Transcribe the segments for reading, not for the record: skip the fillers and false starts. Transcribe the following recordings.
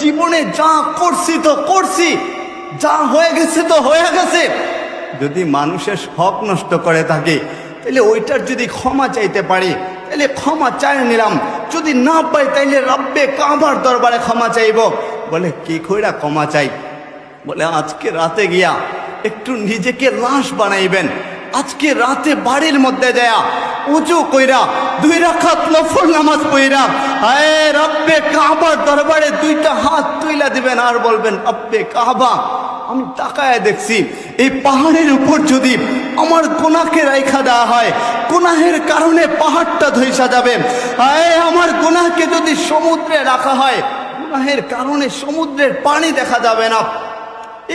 জীবনে যা করছি তো করছি, যা হয়ে গেছে তো হয়ে গেছে। যদি মানুষের হক নষ্ট করে থাকে তাহলে ওইটার যদি ক্ষমা চাইতে পারি তাহলে ক্ষমা চাই নিলাম, যদি না পাই তাইলে রব্বে কাবার দরবারে ক্ষমা চাইব। বলে কি কইরা ক্ষমা চাই? বলে আজকে রাতে গিয়া একটু নিজেকে লাশ বানাইবেন, আজকে রাতে বাড়ির মধ্যে যায়া উঁচু কইরা 2 রাকাত নফল নামাজ পড়া হায় রব্বে কাবার দরবারে 2টা হাত তুইলা দিবেন আর বলবেন রব্বে কাবা, আমি তাকায় দেখছি এই পাহাড়ের উপর যদি আমার গুনাহকে রাইখা দেওয়া হয়, গুনাহের কারণে পাহাড়টা ধইসা যাবে। হায় আমার গুনাহকে যদি সমুদ্রে রাখা হয়, গুনাহের কারণে সমুদ্রের পানি দেখা যাবে না।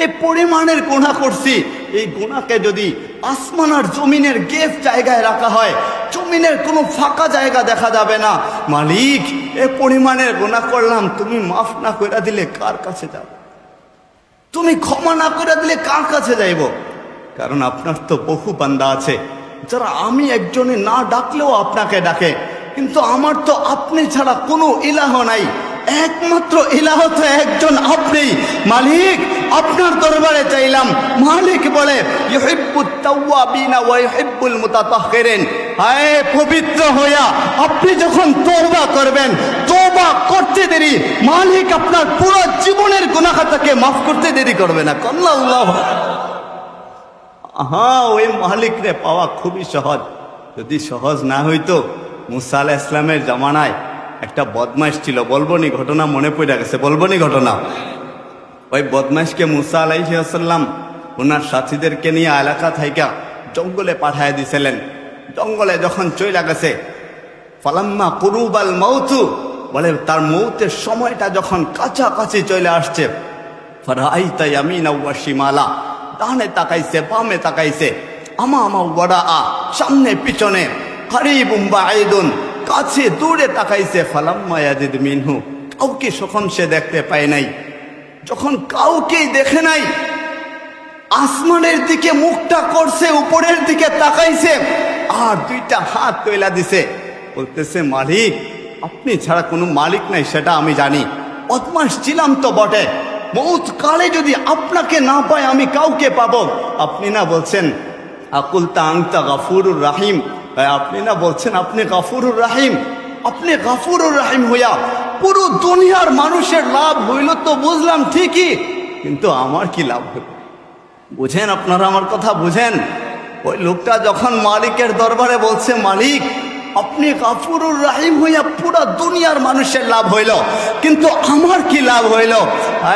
এই পরিমাণের গুনাহ করছি, এই গুনাহকে যদি আসমান আর জমিনের গেপ জায়গায় রাখা হয়, জমিনের কোনো ফাঁকা জায়গা দেখা যাবে না। মালিক এ পরিমাণের গুনাহ করলাম, তুমি মাফ না করে দিলে কার কাছে যাব? তুমি ক্ষমা না করে দিলে কার কাছে যাইব? কারণ আপনার তো বহু বান্দা আছে যারা আমি একজনে না ডাকলেও আপনাকে ডাকে, কিন্তু আমার তো আপনি ছাড়া কোনো ইলাহ নাই, একমাত্র ইলাহ তো একজন আপনি। মালিক আপনার দরবারে চাইলাম। মালিক বলে ইউহিব্বুত তাওয়াবিনা ওয়া ইউহিব্বুল মুতাতাহহিরিন, হায় পবিত্র হইয়া আপনি যখন তওবা করবেন, তওবা করতে দেরি মালিক আপনার পুরো জীবনের গুনাহ খাতাকে মাফ করতে দেরি করবে না। আল্লাহ, হ্যাঁ ওই মালিক রে পাওয়া খুবই সহজ। যদি সহজ না হইতো, মুসা আলাইহিস সালামের জামানায় একটা বদমাইশ ছিল, বলবো নি ঘটনা, মনে পড়ে গেছে, বলবো নি ঘটনা। ওই বদমাইশকে মুসা আলাইহিস সালাম ওনার সাথীদেরকে নিয়ে এলাকা থাইকা জঙ্গলে পাঠায় দিছিলেন। জঙ্গলে যখন চইলা গেছে, ফালাম্মা কুরুবাল মাউতু, বলে তার মৌতের সময়টা যখন কাছাকাছি চলে আসছে, ফারাআইতা ইয়ামিনা ওয়া শিমালা, ডানে তাকাইছে বামে তাকাইছে, আমামা ওয়ারাআ, সামনে পিছনে, কারিবুম বাঈদুন, কাছে দূরে তাকাইছে, ফালাম্মা ইয়াজিদ মিনহু, কাউকে যখন সে দেখতে পায় নাই, যখন কাউকেই দেখে নাই, আসমানের দিকে মুখটা করছে, উপরের দিকে তাকাইছে আর 2টা হাত তৈলা দিছে, বলতেছে মালিক আপনি ছাড়া কোনো মালিক নাই, সেটা আমি জানি, বদমাশ ছিলাম তো বটে, মৌত কালে যদি আপনাকে না পাই আমি কাউকে পাবো। আপনি না বলছেন আকুলতা আনতা গাফুরুর রাহিম, আপনি না বলছেন আপনি গাফুরুর রাহিম, আপনি গাফুরুর রাহিম হইয়া পুরো দুনিয়ার মানুষের লাভ হইল তো বুঝলাম ঠিকই, কিন্তু আমার কি লাভ হইল? বুঝেন আপনারা আমার কথা বুঝেন? ওই লোকটা যখন মালিকের দরবারে বলছে মালিক আপনি গাফুরুর রাহিম হইয়া পুরা দুনিয়ার মানুষের লাভ হইল, কিন্তু আমার কি লাভ হইল?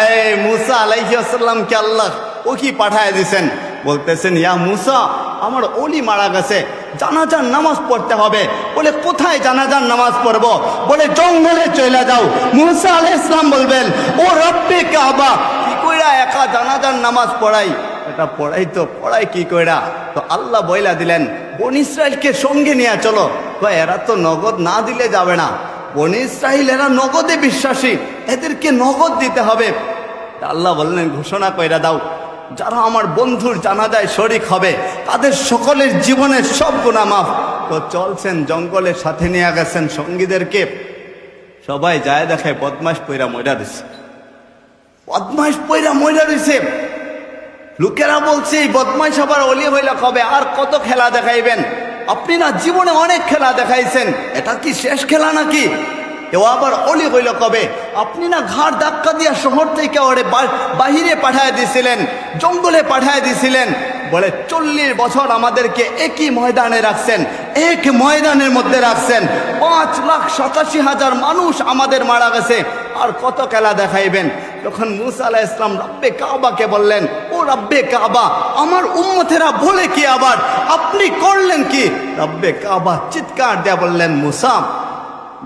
এই মুসা আলাইহিস সালামকে আল্লাহ ও কি পাঠায় দিছেন, বলতেছেন ইয়া মুসা আমার ওলি মারা গেছে, জানাজার নামাজ পড়তে হবে। বলে কোথায় জানাজার নামাজ পড়বো? বলে জঙ্গলে চলে যাও। মুসা আলাইহিস সালাম বলবেন ও রব্বে কাবা, কি কইরা একা জানাজার নামাজ পড়াই? এটা পড়াই কি কইরা? তো আল্লাহ বইলা দিলেন বনি ইসরাইলকে সঙ্গে নিয়ে চলো। এরা তো নগদ না দিলে যাবে না, বনি ইসরাইল এরা নগদে বিশ্বাসী, এদেরকে নগদ দিতে হবে। আল্লাহ বললেন ঘোষণা কইরা দাও যারা আমার বন্ধুর জানাজায় শরীক হবে তাদের সকলের জীবনের সব গুনাহ মাফ। তো চলছেন জঙ্গলের সাথে নিয়ে গেছেন সঙ্গীদেরকে, সবাই যায় দেখে বদমাশ পইরা মইরা দিছে, বদমাশ পইরা মইরা দিছে। লোকেরা বলছে এই বদমাইশ আবার অলি হইলা কবে? আর কত খেলা দেখাইবেন? আপনি না জীবনে অনেক খেলা দেখাইছেন, এটা কি শেষ খেলা নাকি? এও আবার অলি হইল কবে? আপনি না ঘাড় ধাক্কা দিয়া শহর থেকে ওরে বাহিরে পাঠায় দিছিলেন, জঙ্গলে পাঠায় দিছিলেন। বলে 40 বছর আমাদেরকে একই ময়দানে রাখছেন, এক ময়দানের মধ্যে রাখছেন, 5,87,000 মানুষ আমাদের মারা গেছে, আর কত খেলা দেখাইবেন? তখন মুসা আলাইহিস সালাম রব্বে কাবাকে বললেন ও রব্বে কাবা আমার উম্মতেরা বলে কি আবার আপনি করলেন কি? রব্বে কাবা চিৎকার দেয়া বললেন মুসা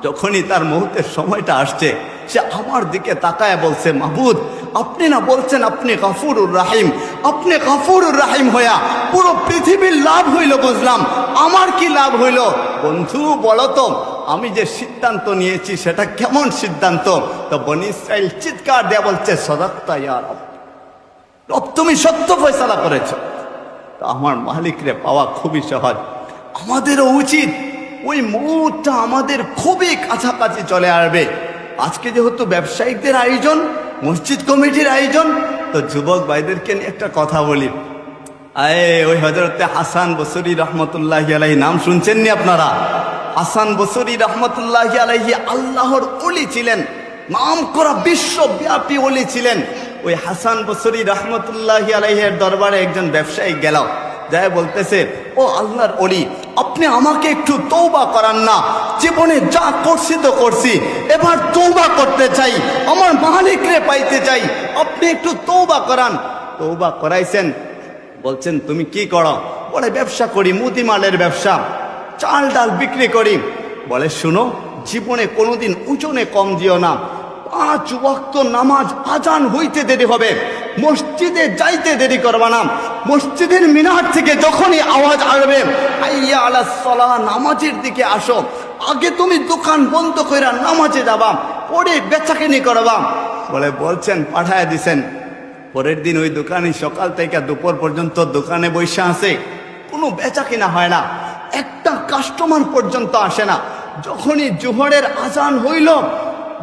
যখনই তার মুহূর্তের সময়টা আসছে সে আমার দিকে তাকায় বলছে মাবুদ আপনি না বলছেন আপনি গাফুরুর রাহিম, আপনি গাফুরুর রাহিম হইয়া পুরো পৃথিবীর লাভ হইল বুঝলাম, আমার কি লাভ হইল? বন্ধু বলো তো আমি যে সিদ্ধান্ত নিয়েছি সেটা কেমন সিদ্ধান্ত? তো বনি ইসরাইল চিৎকার দেয়া বলছে সদাক্তা ইয়া রব, রব তুমি সত্য ফয়সালা করেছ। তো আমার মালিকরে পাওয়া খুবই সহজ। আমাদেরও উচিত ওই মুহূর্তটা আমাদের খুবই কাছাকাছি চলে আসবে, আজকে যেহেতু ব্যবসায়িকদের আয়োজন, মসজিদ কমিটির আয়োজন, তো যুবক ভাইদেরকে নিয়ে একটা কথা বলি। ওই হযরতে হাসান বসরি রহমতুল্লাহি আলাইহি নাম শুনছেন নি আপনারা? হাসান বসরি রহমতুল্লাহি আলাইহি আল্লাহর ওলি ছিলেন, নাম করা বিশ্বব্যাপী ওলি ছিলেন। ওই হাসান বসরি রহমতুল্লাহি আলাইহির দরবারে একজন ব্যবসায়ী গেল, যায় বলতেছে, ও আল্লাহর ওলি, আপনি আমাকে একটু তওবা করান না, জীবনে যা করছি তো করছি, এবার তওবা করতে চাই, আমার মালিকরে পাইতে চাই, আপনি একটু তওবা করান। তওবা করাইছেন। বলছেন তুমি কি করো? বলে ব্যবসা করি, মুদিমালের ব্যবসা, চাল ডাল বিক্রি করি। বলে শুনো, জীবনে কোনোদিন ওজনে কম দিও না, 5 ওয়াক্ত নামাজ আজান হইতে দেরি হবে, মসজিদে যাইতে দেরি করবা না, মসজিদের মিনার থেকে যখনই আওয়াজ আসবে হাইয়া আলাস সালাহ, নামাজের দিকে আসো, আগে তুমি দোকান বন্ধ কইরা নামাজে যাবা, পরে বেচাকেনি করবা। বলে বলছেন, পাঠায় দিছেন। পরের দিন ওই দোকানে সকাল থেকে দুপুর পর্যন্ত দোকানে বৈশা আছে, কোনো বেচা কিনা হয় না, একটা কাস্টমার পর্যন্ত আসে না। যখনই জোহরের আজান হইল,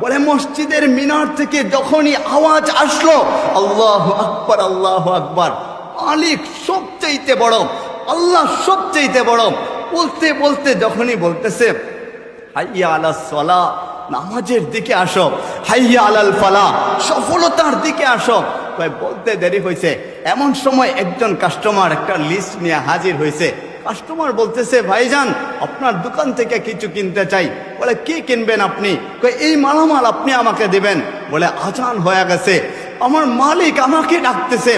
বলে মসজিদের মিনার থেকে যখনই আওয়াজ আসলো আল্লাহু আকবার, আল্লাহু আকবার, মালিক সবচাইতে বড়, আল্লাহ সবচাইতে বড়, বলতে বলতে যখনই বলতেছে হাইয়া আলাস সালাহ, নামাজের দিকে আসো, হাইয়া আলাল ফালাহ, সফলতার দিকে আসো, বলতে দেরি হয়েছে। এমন সময় একজন কাস্টমার একটা লিস্ট নিয়ে হাজির হয়েছে। কাস্টমার বলতেছে, ভাইজান আপনার দোকান থেকে কিছু কিনতে চাই। বলে কি কিনবেন আপনি? এই মালামাল আপনি আমাকে দিবেন। বলে আজান হয়ে গেছে, আমার মালিক আমাকে ডাকতেছে,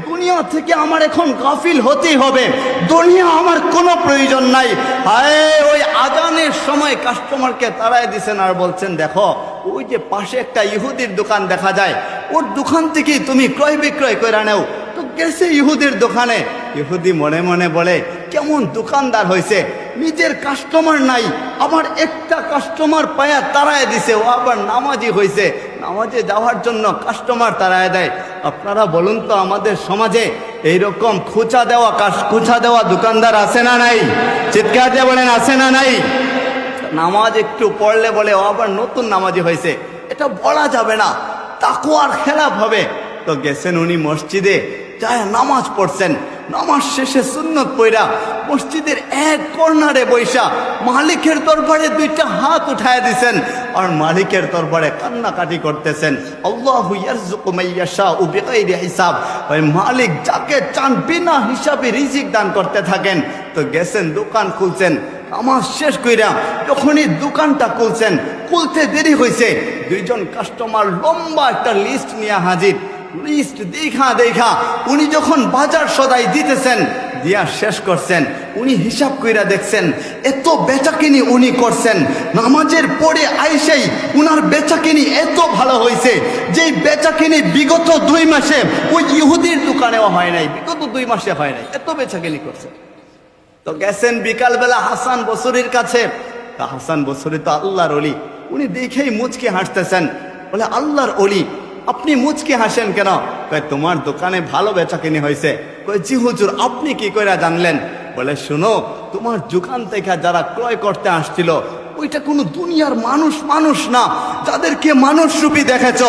দুনিয়া থেকে আমার এখন গাফিল হতেই হবে, দুনিয়া আমার কোনো প্রয়োজন নাই। হায়, ওই আজানের সময় কাস্টমারকে তাড়ায় দিছেন আর বলছেন, দেখো ওই যে পাশে একটা ইহুদির দোকান দেখা যায়, ওর দোকান থেকে তুমি ক্রয় বিক্রয় করে নাও। তো গেছে ইহুদির দোকানে। ইহুদি মনে মনে বলে, কেমন দোকানদার হয়েছে, নিজের কাস্টমার নাই, আবার একটা কাস্টমার পায়া তাড়ায় দিছে, ও আবার নামাজি হয়েছে, নামাজে যাওয়ার জন্য কাস্টমার তাড়ায় দেয়। আপনারা বলুন তো, আমাদের সমাজে এইরকম খোঁচা দেওয়া দোকানদার আছে না নাই? চিৎকার দিয়ে বলেন, আছে না নাই? নামাজ একটু পড়লে বলে ও আবার নতুন নামাজি হয়েছে, এটা বলা যাবে না, তাকওয়ার খেলাফ হবে। তো গেছেন উনি মসজিদে, যায় নামাজ পড়ছেন, নামাজ শেষে সুন্নত পড়া মসজিদের এক কর্নারে বৈশা মালিকের দরবারে 2টা হাত উঠায় দিছেন আর মালিকের দরবারে কান্নাকাটি করতেছেন, আল্লাহু ইয়ারযুকু মান ইয়াশাউ বিগাইরি হিসাব। ওই মালিক যাকে চান বিনা হিসাবে রিজিক দান করতে থাকেন। তো গেছেন দোকান খুলছেন, নামাজ শেষ কইরা যখনই দোকানটা খুলতে দেরি হয়েছে, 2জন কাস্টমার লম্বা একটা লিস্ট নিয়ে হাজির। লিস্ট দেখা উনি যখন বাজার সদাই দিতেছেন, দিয়া শেষ করছেন, উনি হিসাব কইরা দেখছেন এত বেচাকিনি উনি করছেন, নামাজের পরে আইসেই উনার বেচাকিনি এত ভালো হয়েছে যে বেচাকিনি বিগত 2 মাসে ওই ইহুদির দোকানেও হয় নাই, বিগত 2 মাসে হয় নাই, এত বেচাকিনি করছে। তো গেছেন বিকালবেলা হাসান বসরির কাছে। হাসান বসরি তো আল্লাহর ওলি, উনি দেখেই মুচকে হাসতেছেন। বলে, আল্লাহর ওলি, আপনি মুচকে হাসেন কেন? কয়, তোমার দোকানে ভালো বেচাকিনি হয়েছে। কয়, জি হুজুর, আপনি কি কইরা জানলেন? বলে, শুনো, তোমার দোকান থেকে যারা ক্রয় করতে আসছিল ওইটা কোনো দুনিয়ার মানুষ না, যাদেরকে মানুষ রূপী দেখেছ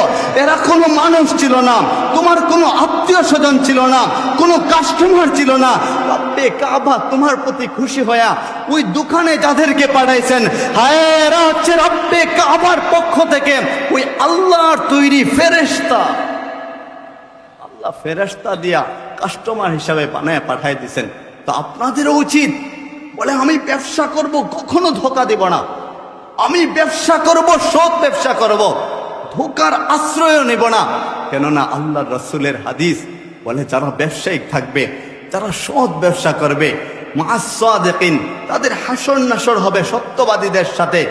এরা কোনো মানুষ ছিল না, তোমার কোনো আত্মীয় স্বজন ছিল না, কোনো কাস্টমার ছিল না। রব্বে কাবা তোমার প্রতি খুশি হইয়া ওই দোকানে যাদেরকে পাঠাইছেন, হায় এরা হচ্ছে রব্বে কাবার পক্ষ থেকে ওই আল্লাহর তৈরি ফেরেশতা। আল্লাহ ফেরেশতা দিয়া কাস্টমার হিসাবে বানায় পাঠাই দিছেন। তো আপনাদেরও উচিত, বলে আমি ব্যবসা করব, কখনো ধোকা দেব না, আমি ব্যবসা করব, সৎ ব্যবসা করব, ধোকার আশ্রয় নেব না। কেননা আল্লাহ রসুলের হাদিস বলে, যারা ব্যবসায়িক থাকবে, যারা সৎ ব্যবসা করবে, মা'আস সাদিকিন, তাদের হাসর নাসর হবে সত্যবাদীদের সাথে,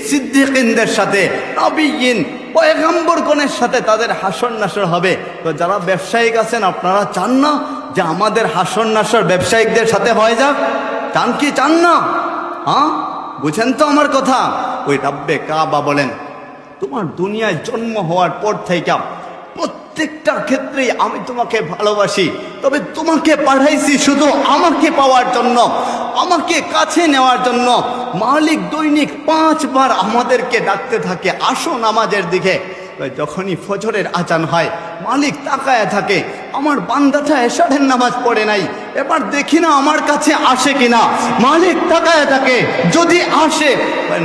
সিদ্দিকিনদের সাথে, নবিয়িন পয়গম্বরগণের সাথে তাদের হাসর নাসর হবে। তো যারা ব্যবসায়িক আছেন, আপনারা চান না যে আমাদের হাসর নাসর ব্যবসায়িকদের সাথে হয়ে যাক? চান কি চান না? হ্যাঁ, বুঝেন তো আমার কথা? ওই রব্বে কাবা বলেন, তোমার দুনিয়ায় জন্ম হওয়ার পর থেকে প্রত্যেকটা ক্ষেত্রেই আমি তোমাকে ভালোবাসি, তবে তোমাকে পাঠাইছি শুধু আমাকে পাওয়ার জন্য, আমাকে কাছে নেওয়ার জন্য। মালিক দৈনিক 5 বার আমাদেরকে ডাকতে থাকে, আসো নামাজের দিকে। যখনই ফজরের আজান হয় মালিক তাকায় থাকে, আমার বান্দাটা এশারের নামাজ পড়ে নাই, এবার দেখি না আমার কাছে আসে কিনা। মালিক তাকায় থাকে, যদি আসে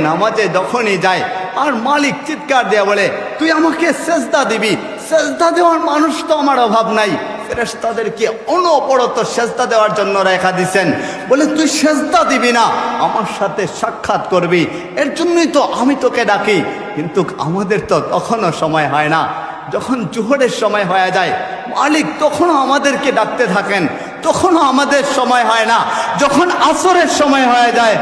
নামাজে যখনই যায় আর মালিক চিৎকার দেয়া বলে, তুই আমাকে সেজদা দিবি। সেজদা দেওয়ার মানুষ তো আমার অভাব নাই, ফেরেশতাদেরকে অনবরত সেজদা দেওয়ার জন্য রেখা দিছেন, বলে তুই সেজদা দিবি না, আমার সাথে সাক্ষাৎ করবি, এর জন্যই তো আমি তোকে ডাকি। কিন্তু আমাদের তো তখনও সময় হয় না। যখন জোহরের সময় হয়ে যায় মালিক তখনও আমাদেরকে ডাকতে থাকেন, তখনও আমাদের সময় হয় না। যখন আসরের সময় হয়ে যায়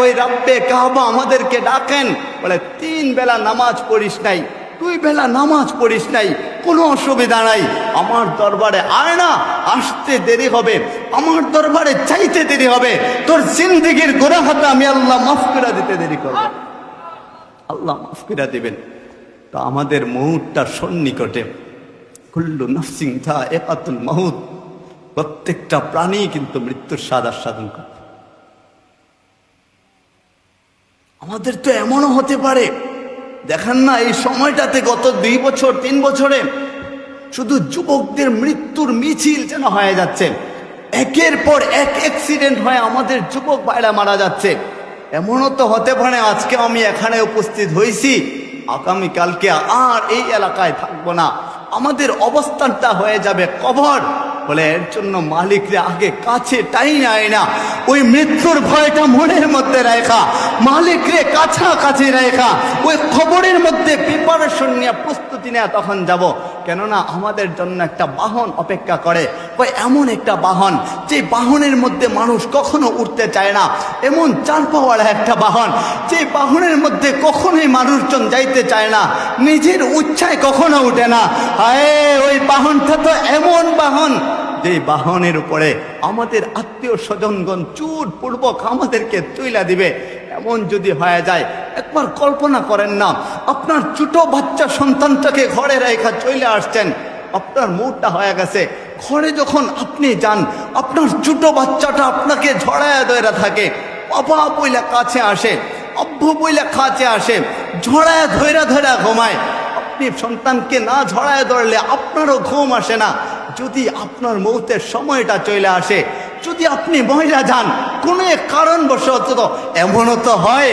ওই রাব্বে কাবা আমাদেরকে ডাকেন, বলে 3 বেলা নামাজ পড়িস নাই, 2 বেলা নামাজ পড়িস নাই, কোনো অসুবিধা নাই, আমার দরবারে আয় না, আসতে দেরি হবে, আমার দরবারে চাইতে দেরি হবে, তোর জিন্দেগির গুনাহটা আমি আল্লাহ মাফ করে দিতে দেরি করব। আল্লাহ মাফ করে দিবেন। তো আমাদের মউতটা সন্নিকটে, কুল্লু নাফসিন যায়িকাতুল মাউত, প্রত্যেকটা প্রাণী কিন্তু মৃত্যুর স্বাদ আস্বাদন করে। আমাদের তো এমনও হতে পারে, দেখেন না এই সময়টাতে গত 2 বছর 3 বছরে শুধু যুবকদের মৃত্যুর মিছিল যেন হয়ে যাচ্ছে, একের পর এক অ্যাক্সিডেন্ট হয়ে আমাদের যুবক ভাইরা মারা যাচ্ছে। এমনও তো হতে পারে আজকে আমি এখানে উপস্থিত হয়েছি, আগামীকালকে আর এই এলাকায় থাকবো না, আমাদের অবস্থানটা হয়ে যাবে কবর। বলে এর জন্য মালিকরে আগে কাছে টাই নেয় না, ওই মৃত্যুর ভয়টা মনের মধ্যে রেখা, মালিকরে কাছাকাছি রেখা, ওই খবরের মধ্যে প্রিপারেশন নিয়ে প্রস্তুতি নেওয়া তখন যাব। কেননা আমাদের জন্য একটা বাহন অপেক্ষা করে, ওই এমন একটা বাহন যে বাহনের মধ্যে মানুষ কখনো উঠতে চায় না, এমন 4 পাওয়ালা একটা বাহন যে বাহনের মধ্যে কখনোই মানুষজন যাইতে চায় না, নিজের উচ্ছায় কখনো উঠে না। হায় ওই বাহনটা তো এমন বাহন যে বাহনের উপরে আমাদের আত্মীয় স্বজনগণ চুট পূর্বক আমাদেরকে তুইলা দিবে। এমন যদি হয়ে যায়, একবার কল্পনা করেন না, আপনার ছোট বাচ্চা সন্তানটাকে ঘরে রেখা চলে আসছেন, আপনার মুডটা হয়ে গেছে, ঘরে যখন আপনি যান আপনার ছোট বাচ্চাটা আপনাকে ঝড়ায়া ধরে থাকে, বাবা বইলা কাছে আসে, আব্বু বইলা কাছে আসে, ঝড়ায়া ধৈরা ধৈরা ঘুমায়। আপনি সন্তানকে না ঝড়ায় ধরলে আপনারও ঘুম আসে না। যদি আপনার মৌতের সময়টা চলে আসে, যদি আপনি মহিলা যান কোনো এক কারণবশত, এমনও তো হয়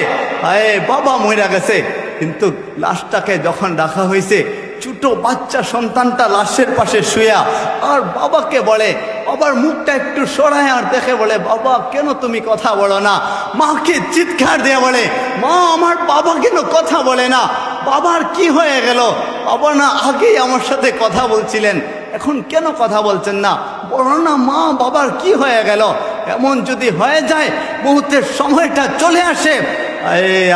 বাবা মহিলা গেছে, কিন্তু লাশটাকে যখন রাখা হয়েছে ছোট বাচ্চা সন্তানটা লাশের পাশে শুয়া আর বাবাকে বলে, বাবার মুখটা একটু সরায় আর দেখে বলে, বাবা কেন তুমি কথা বলো না? মাকে চিৎকার দিয়ে বলে, মা আমার বাবা কেন কথা বলে না? বাবার কি হয়ে গেল? বাবা না আগেই আমার সাথে কথা বলছিলেন, এখন কেন কথা বলছেন না? বলো না মা বাবার কি হয়ে গেল? এমন যদি হয়ে যায়, মুহূর্তের সময়টা চলে আসে,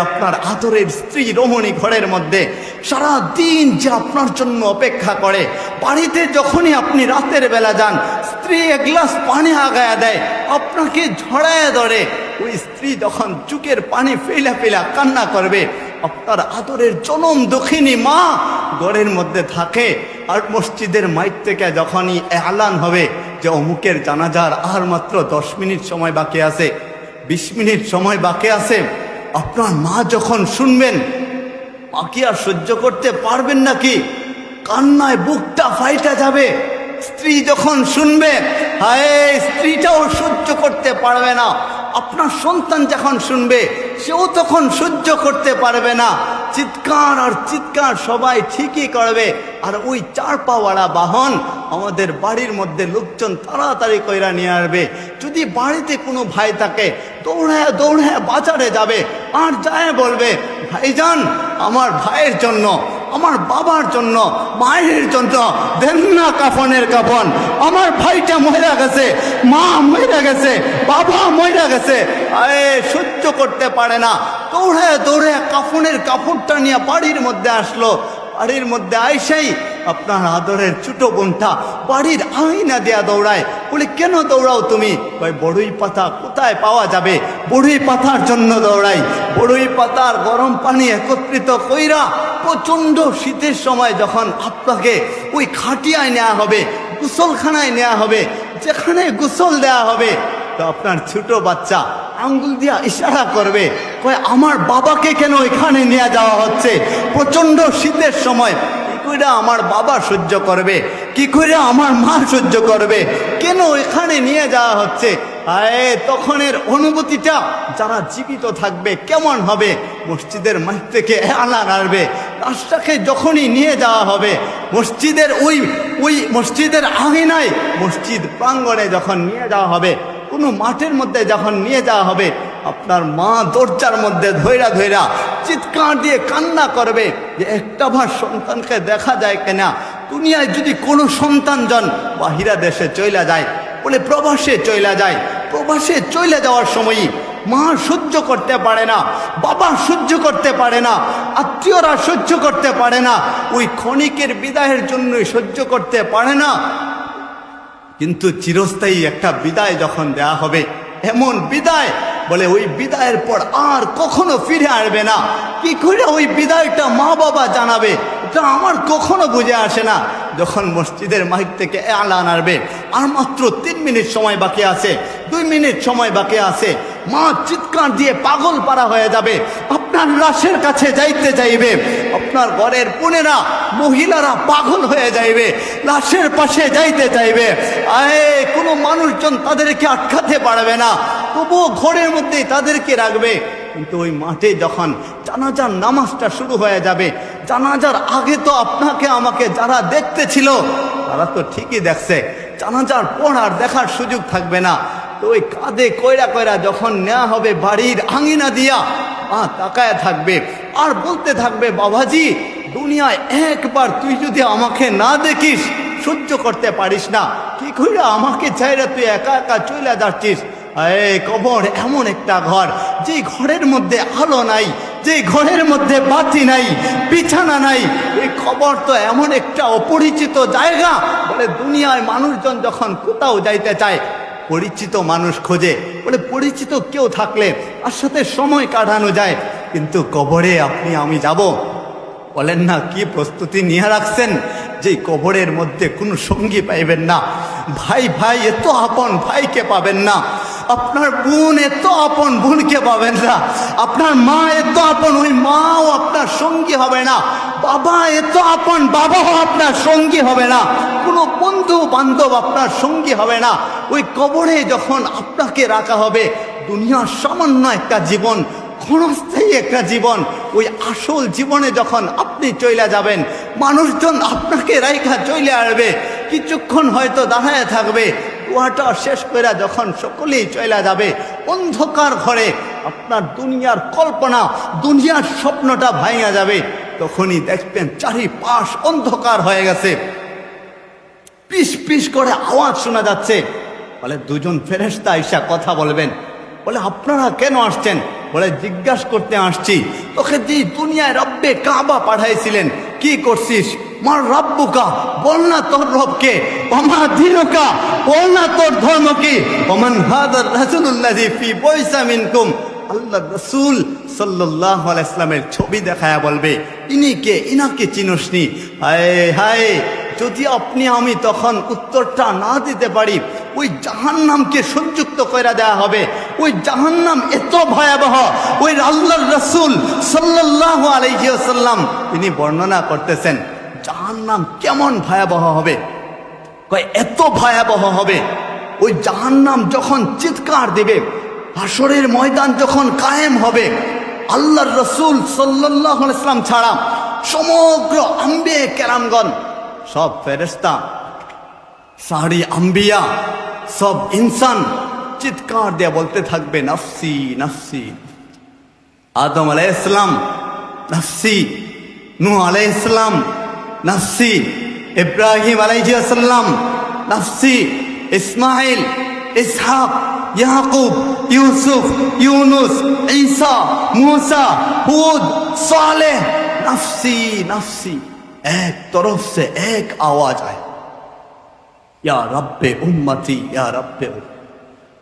আপনার আদরের স্ত্রী রমণী ঘরের মধ্যে সারা দিন যে আপনার জন্য অপেক্ষা করে, বাড়িতে যখনই আপনি রাতের বেলা যান স্ত্রী 1 গ্লাস পানি আগায়া দেয়, আপনাকে ঝড়ায় ধরে, ওই স্ত্রী যখন চুকের পানি ফেলা ফেলা কান্না করবে, আপনার আদরের জনম দক্ষিণী মা ঘরের মধ্যে থাকে, আর মসজিদের মাইক থেকে যখনই এলান হবে যে অমুকের জানাজার আর মাত্র 10 মিনিট সময় বাকি আছে, 20 মিনিট সময় বাকি আছে, আপনার মা যখন শুনবেন, মা কি আর সহ্য করতে পারবেন নাকি? কান্নায় বুকটা ফাইটা যাবে। স্ত্রী যখন শুনবে, হায় স্ত্রীটাও সহ্য করতে পারবে না। আপনার সন্তান যখন শুনবে, সেও তখন সহ্য করতে পারবে না। চিৎকার আর চিৎকার সবাই ঠিকই করবে, আর ওই 4 পাওয়ালা বাহন আমাদের বাড়ির মধ্যে লোকজন তাড়াতাড়ি কইরা নিয়ে আসবে। যদি বাড়িতে কোনো ভাই থাকে, দৌড়ায় দৌড়ায় বাজারে যাবে আর যায় বলবে, ভাইজান আমার ভাইয়ের জন্য, আমার বাবার জন্য, মায়ের জন্য দেন না কাফনের কাফন, আমার ভাইটা মরে গেছে, মা মরে গেছে, বাবা মরে গেছে। সহ্য করতে পারে না, দৌড়ে দৌড়ে কাফনের কাপড়টা নিয়ে বাড়ির মধ্যে আসলো। বাড়ির মধ্যে আইসাই আপনার আদরের ছোট বোনটা বাড়ির আয়না দেয়া দৌড়ায়। বলে কেন দৌড়াও তুমি? ভাই বড়ই পাতা কোথায় পাওয়া যাবে? বড়ই পাতার জন্য দৌড়াই। বড়ই পাতার গরম পানি একত্রিত কইরা প্রচণ্ড শীতের সময় যখন আপনাকে ওই খাটিয়ায় নেওয়া হবে, গোসলখানায় নেওয়া হবে, যেখানে গোসল দেওয়া হবে, তো আপনার ছোট বাচ্চা আঙ্গুল দিয়া ইশারা করবে, কয় আমার বাবাকে কেন এখানে নিয়ে যাওয়া হচ্ছে? প্রচন্ড শীতের সময় কি করে আমার বাবা সহ্য করবে, কি করে আমার মা সহ্য করবে, কেন এখানে নিয়ে যাওয়া হচ্ছে? তখনের অনুভূতিটা যারা জীবিত থাকবে কেমন হবে? মসজিদের মাঠ থেকে আলান আসবে, লাশটাকে যখনই নিয়ে যাওয়া হবে মসজিদের ওই মসজিদের আঙিনায়, মসজিদ প্রাঙ্গণে যখন নিয়ে যাওয়া হবে, কোনো মাঠের মধ্যে যখন নিয়ে যাওয়া হবে, আপনার মা দরজার মধ্যে ধৈরা ধৈরা চিৎকার দিয়ে কান্না করবে যে একটা ভার সন্তানকে দেখা যায় কিনা। দুনিয়ায় যদি কোনো সন্তানজন বাহিরা দেশে চইলা যায়, বলে প্রবাসে চইলা যায়, প্রবাসে চইলা যাওয়ার সময়ই মা সহ্য করতে পারে না, বাবা সহ্য করতে পারে না, আত্মীয়রা সহ্য করতে পারে না, ওই ক্ষণিকের বিদায়ের জন্যই সহ্য করতে পারে না। কিন্তু চিরস্থায়ী একটা বিদায় যখন দেয়া হবে, এমন বিদায় বলে ওই বিদায়ের পর আর কখনো ফিরে আসবে না। কি করে ওই বিদায়টা মা বাবা জানাবে, এটা আমার কখনো বুঝে আসে না। যখন মসজিদের মাইক থেকে এলান আসবে, আর মাত্র 3 মিনিট সময় বাকি আছে, 2 মিনিট সময় বাকি আছে, মা চিৎকার দিয়ে পাগল পারা হয়ে যাবে, আপনার লাশের কাছে যাইতে চাইবে, আপনার ঘরের বোনেরা মহিলারা পাগল হয়ে যাইবে, লাশের পাশে যাইতে চাইবে। কোনো মানুষজন তাদেরকে আটকাতে পারবে না, তবুও ঘরের মধ্যেই তাদেরকে রাখবে। কিন্তু ওই মাঠে যখন জানাজার নামাজটা শুরু হয়ে যাবে, জানাজার আগে তো আপনাকে আমাকে যারা দেখতেছিল তারা তো ঠিকই দেখছে, জানাজার পর আর দেখার সুযোগ থাকবে না। তো ওই কাঁধে কইরা কইরা যখন নেওয়া হবে বাড়ির আঙিনা দিয়া, তাকায় থাকবে আর বলতে থাকবে, বাবাজি দুনিয়ায় একবার তুই যদি আমাকে না দেখিস, সহ্য করতে পারিস না, কি কইরা আমাকে চাইরা তুই একা একা চলে যাচ্ছিস। কবর এমন একটা ঘর, যে ঘরের মধ্যে আলো নাই, যে ঘরের মধ্যে বাতি নাই, বিছানা নাই। এই কবর তো এমন একটা অপরিচিত জায়গা, বলে দুনিয়ায় মানুষজন যখন কোথাও যাইতে চায় পরিচিত মানুষ খোঁজে, বলে পরিচিত কেউ থাকলে তার সাথে সময় কাটানো যায়। কিন্তু কবরে আপনি আমি যাব, বলেন না কি প্রস্তুতি নিয়ে রাখছেন যে কবরের মধ্যে কোনো সঙ্গী পাইবেন না। ভাই ভাই এত আপন ভাইকে পাবেন না, আপনার বোন এত আপন বোনকে পাবেন না, আপনার মা এত আপন ওই মাও আপনার সঙ্গী হবে না, বাবা এত আপন বাবাও আপনার সঙ্গী হবে না, কোনো বন্ধু বান্ধব আপনার সঙ্গী হবে না। ওই কবরে যখন আপনাকে রাখা হবে, দুনিয়ার সামান্য একটা জীবন, ক্ষণস্থায়ী একটা জীবন, ওই আসল জীবনে যখন আপনি চইলা যাবেন, মানুষজন আপনাকে রাইখা চইলে আসবে, কিছুক্ষণ হয়তো দাঁড়ায় থাকবে, দোয়াটা শেষ করে যখন সকলেই চইলা যাবে, অন্ধকার ঘরে আপনার দুনিয়ার কল্পনা, দুনিয়ার স্বপ্নটা ভাঙা যাবে। তখনই দেখবেন চারিপাশ অন্ধকার হয়ে গেছে, পিস পিস করে আওয়াজ শোনা যাচ্ছে। বলে দুজন ফেরেশতা আইসা কথা বলবেন, বলে আপনারা কেন আসছেন? বলে জিজ্ঞাসা করতে আসছি, তোকে যে দুনিয়ায় রব্বে কাবা পাঠাইছিলেন কি করছিস? মার রব্বুকা, বল না তোর রবকে, ওমা দীনুকা, বল না তোর ধর্ম কি, ওমান হাদার রাসূলুল্লাযী ফি বয়সা মিনকুম, আল্লাহ রাসূল সাল্লাল্লাহু আলাইহি সাল্লামের ছবি দেখায়া বলবে, ইনি কে, ইনাকে চিনসনি? হায় হায়, যদি আপনি আমি তখন উত্তরটা না দিতে পারি, ওই জাহান্নামকে সংযুক্ত করে দেওয়া হবে। ওই জাহান্নাম এত ভয়াবহ, ওই আল্লাহর রাসূল সাল্লাল্লাহু আলাইহি ওয়াসাল্লাম তিনি বর্ণনা করতেছেন জাহান্নাম কেমন ভয়াবহ হবে। কয় এত ভয়াবহ হবে, ওই জাহান্নাম যখন চিৎকার দেবে, হাসরের ময়দান যখন কায়েম হবে, আল্লাহর রাসূল সাল্লাল্লাহু আলাইহি ওয়াসাল্লাম ছাড়া সমগ্র আম্বিয়া কেরামগণ, সব ফেরেশতা, সারি আম্বিয়া, সব ইনসান চিৎকার দিয়ে বলতে থাকবে নফসি নফসি। আদম আলাইহিস সালাম নফসি, নূহ আলাইহিস সালাম নফসি, ইব্রাহিম আলাইহিস সালাম নফসি, ইসমাইল, ইসহাক, ইয়াকুব, ইউসুফ, ইউনুস, ঈসা, मूसा, हुद, सालेह, नफ्सी नफ्सी। एक तरफ से एक आवाज आए, या रब्बे उम्मती, या रब्बे।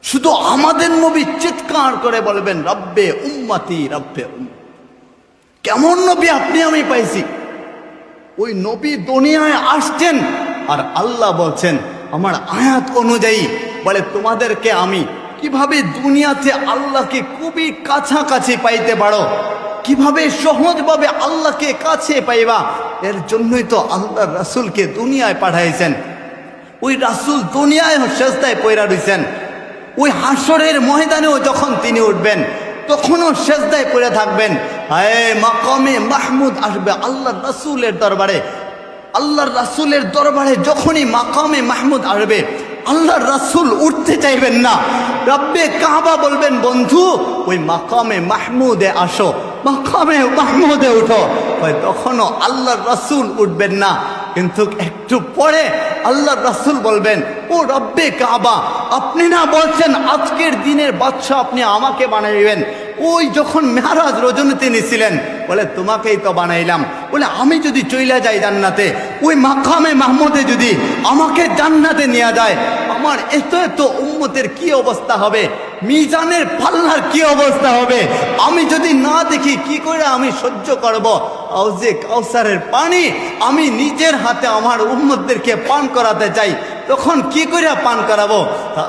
শুধু আমাদের নবী চিৎকার করে বলবেন রব্বে উম্মতি, রব্বে উম্মতি। কেমন নবী আপনি আমি পাইছি? ওই নবী দুনিয়ায় আসছেন আর আল্লাহ বলছেন আমার আয়াত অনুযায়ী, বলে তোমাদেরকে আমি কিভাবে দুনিয়াতে আল্লাহকে খুবই কাছাকাছি পাইতে পারো, কিভাবে সহজভাবে আল্লাহকে কাছে পাইবা। এর জন্যই তো আল্লাহর রাসূলকে দুনিয়ায় পাঠাইছেন। ওই রাসূল দুনিয়ায় সেজদায় পয়রা রইছেন। ওই হাসরের ময়দানেও যখন তিনি উঠবেন তখনও সেজদায় পড়ে থাকবেন। হায় মাকামে মাহমুদ আসবে আল্লাহর রাসূলের দরবারে। আল্লাহর রাসূলের দরবারে যখনই মাকামে মাহমুদ আসবে, আল্লাহর রাসূল উঠতে চাইবেন না। রব্বে কাবা বলবেন, বন্ধু ওই মাকামে মাহমুদে আসো, মাকামে মাহমুদে উঠো। তখনও আল্লাহর রাসূল উঠবেন না। কিন্তু একটু পরে আল্লাহর রাসূল বলবেন, ও রব্বে কাবা, আপনি না বলছেন আজকের দিনের বাদশা আপনি আমাকে বানাইবেন? ওই যখন মেরাজ রজনীতে নিছিলেন, বলে তোমাকেই তো বানাইলাম। বলে আমি যদি চইলা যাই জান্নাতে, ওই মাকামে মাহমুদে যদি আমাকে জান্নাতে নিয়ে যায়, আমার এত এত উম্মতের কি অবস্থা হবে, মিজানের পাল্লার কি অবস্থা হবে, আমি যদি না দেখি কি করে আমি সহ্য করব? হাউজে কাউসারের পানি আমি নিজের হাতে আমার উম্মতদেরকে পান করাতে চাই, তখন কি করে পান করাবো?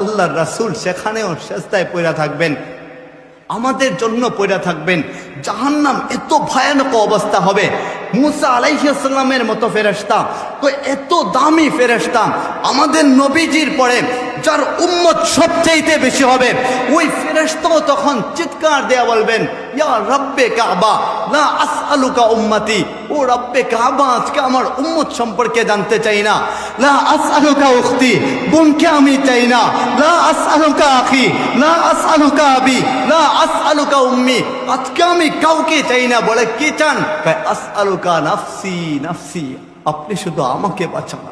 আল্লাহর রাসূল সেখানেও সেজদায় পড়ে থাকবেন, আমাদের জন্য পড়ে থাকবেন। জাহান্নাম এত ভয়ানক অবস্থা হবে। মুসা আলাইহিস সালামের মতো ফেরেশতা, তো এত দামি ফেরেশতা, আমাদের নবীজির পরে যার উম্মত সবচাইতে বেশি হবে, ওই ফেরেশতাও তখন চিৎকার দেয়া বলবেন, ইয়া রব্বে কাবা লা আসআলুকা উম্মতি, ও রব্বে কাবা আজকে আমার উম্মত সম্পর্কে জানতে চাই না। লা আসআলুকা উখতি, বোনকে আমি চাই না। লা আসআলুকা আখি, লা আসআলুকা আবি, লা আসআলুকা উম্মি, আজকে আমি কাউকে চাই না। বলে কি চান? আসআলুকা নাফসি নাফসি, আপনি শুধু আমাকে বাঁচান।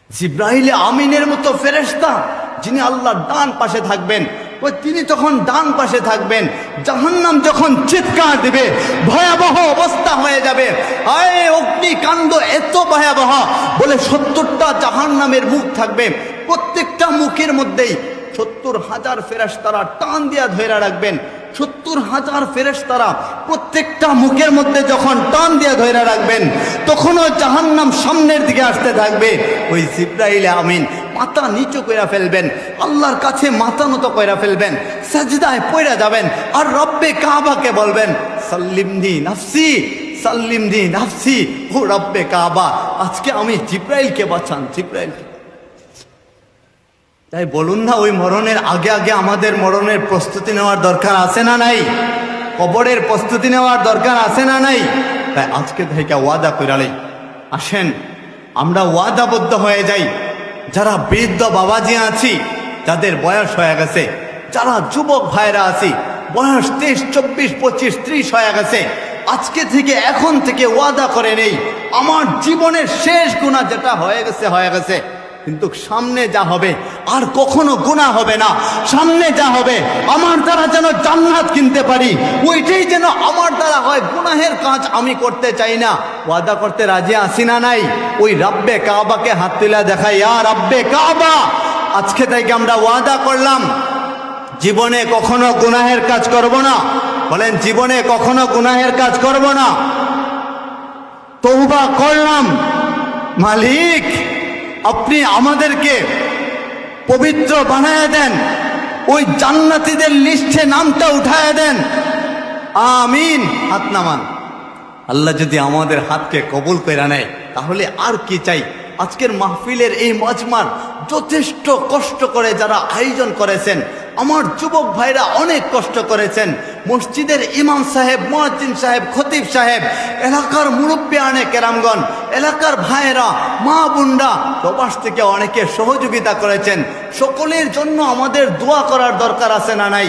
জিব্রাইল আমিনের মতো ফেরেশতা, যিনি আল্লাহর ডান পাশে থাকবেন, ওই তিনি তখন ডান পাশে থাকবেন। জাহান্নাম যখন চিৎকার দিবে, ভয়াবহ অবস্থা হয়ে যাবে। আয় অগ্নিকাণ্ড এত ভয়াবহ, বলে 70টা জাহান্নামের মুখ থাকবে, প্রত্যেকটা মুখের মধ্যেই 70,000 ফেরেশতারা টান দিয়া ধরে রাখবেন। 70,000 ফেরেশতারা প্রত্যেকটা মুখের মধ্যে যখন টান দিয়ে ধরে রাখবেন, তখনও জাহান্নাম সামনের দিকে আসতে থাকবে। ওই জিব্রাইল আমিন মাথা নিচু করে ফেলবেন, আল্লাহর কাছে মাথা নত করে ফেলবেন, সাজদায় পড়ে যাবেন, আর রব্বে কাবাকে বলবেন, সাল্লিমনি নাফসি সাল্লিমনি নাফসি, ও রব্বে কাবা আজকে আমি জিব্রাইলকে বাঁচান, জিব্রাইলকে। তাই বলুন না, ওই মরণের আগে আগে আমাদের মরণের প্রস্তুতি নেওয়ার দরকার আছে না নাই? কবরের প্রস্তুতি নেওয়ার দরকার আছে না নাই? তাই আজকে থেকে ওয়াদা করালেই আসেন আমরা ওয়াদাবদ্ধ হয়ে যাই। যারা বৃদ্ধ বাবাজি আছি, যাদের বয়স হয়ে গেছে, যারা যুবক ভাইরা আছি, বয়স 23, 24, 25, 30 হয়ে গেছে, আজকে থেকে এখন থেকে ওয়াদা করে নেই, আমার জীবনের শেষ গুনাহ যেটা হয়ে গেছে হয়ে গেছে, কিন্তু সামনে যা হবে আর কখনো গুনাহ হবে না। সামনে যা হবে আমার দ্বারা যেন জান্নাত কিনতে পারি, ওইটাই যেন আমার দ্বারা হয়। গুনাহের কাজ আমি করতে চাই না। ওয়াদা করতে রাজি আছি না নাই? ওই রব্বে কাবাকে হাত তুলে দেখাই, ইয়া রব্বে কাবা, আজকে থেকে আমরা ওয়াদা করলাম জীবনে কখনো গুনাহের কাজ করব না। বলেন, জীবনে কখনো গুনাহের কাজ করব না। তওবা করলাম, মালিক আপনি আমাদেরকে পবিত্র বানায় দেন, ওই জান্নাতীদের লিস্টে নামটা উঠায় দেন, আমিন। হাত নামান। আল্লাহ যদি আমাদের হাতকে কবুল করে নেয় তাহলে আর কি চাই? আজকের মাহফিলের এই মজমার যথেষ্ট কষ্ট করে যারা আয়োজন করেছেন, আমার যুবক ভাইরা অনেক কষ্ট করেছেন, মসজিদের ইমাম সাহেব, মুয়াজ্জিন সাহেব, খতিব সাহেব, এলাকার মুরব্বিয়ানে কেরামগণ, এলাকার ভাইয়েরা, মা বোনরা, প্রবাস থেকে অনেকে সহযোগিতা করেছেন। সকলের জন্য আমাদের দোয়া করার দরকার আছে না নাই?